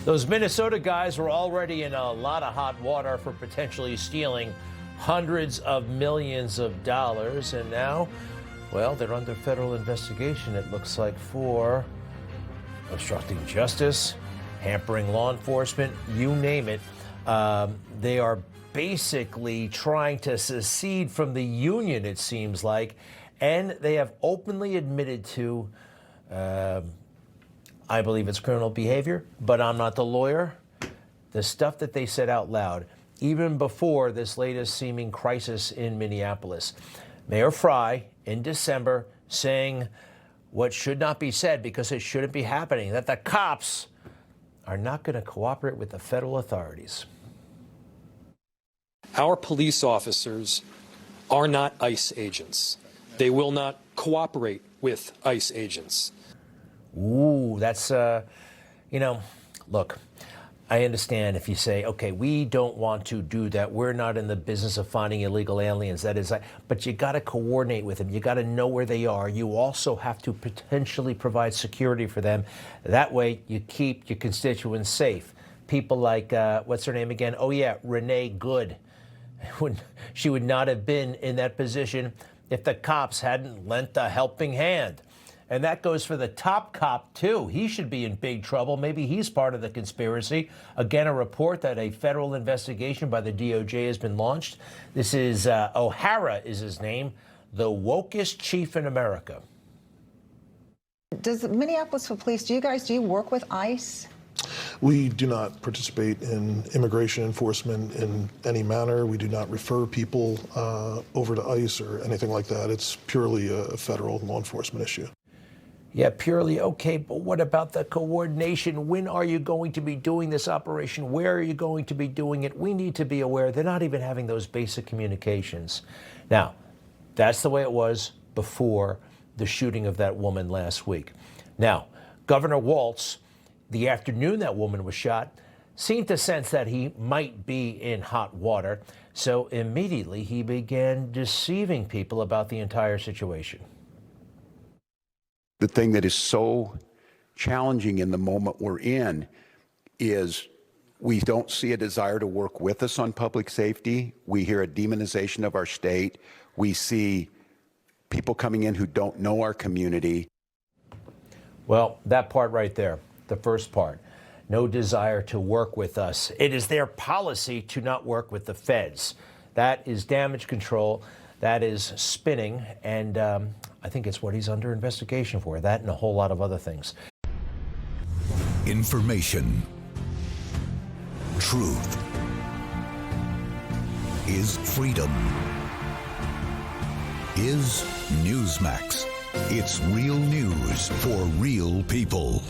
Those Minnesota guys were already in a lot of hot water for potentially stealing hundreds of millions of dollars. And now, well, they're under federal investigation, it looks like, for obstructing justice, hampering law enforcement, you name it. They are basically trying to secede from the union, it seems like. And they have openly admitted to, I believe it's criminal behavior, but I'm not the lawyer. The stuff that they said out loud, even before this latest seeming crisis in Minneapolis. Mayor Frey, in December, saying what should not be said because it shouldn't be happening, that the cops are not going to cooperate with the federal authorities. Our police officers are not ICE agents. They will not cooperate with ICE agents. Ooh, that's, look, I understand if you say, okay, we don't want to do that. We're not in the business of finding illegal aliens. That is, but you got to coordinate with them. You got to know where they are. You also have to potentially provide security for them. That way you keep your constituents safe. People like, what's her name again? Oh, yeah, Renee Good. She would not have been in that position if the cops hadn't lent a helping hand. And that goes for the top cop, too. He should be in big trouble. Maybe he's part of the conspiracy. Again, a report that a federal investigation by the DOJ has been launched. This is O'Hara is his name, the wokest chief in America. Does the Minneapolis Police, do you work with ICE? We do not participate in immigration enforcement in any manner. We do not refer people over to ICE or anything like that. It's purely a federal law enforcement issue. Yeah, purely. Okay, but what about the coordination? When are you going to be doing this operation? Where are you going to be doing it? We need to be aware. They're not even having those basic communications. Now, that's the way it was before the shooting of that woman last week. Now, Governor Walz, the afternoon that woman was shot, seemed to sense that he might be in hot water. So immediately he began deceiving people about the entire situation. The thing that is so challenging in the moment we're in is we don't see a desire to work with us on public safety. We hear a demonization of our state. We see people coming in who don't know our community. Well, that part right there, the first part, no desire to work with us. It is their policy to not work with the feds. That is damage control. That is spinning, and I think it's what he's under investigation for, that and a whole lot of other things. Information. Truth. Is freedom. Is Newsmax. It's real news for real people.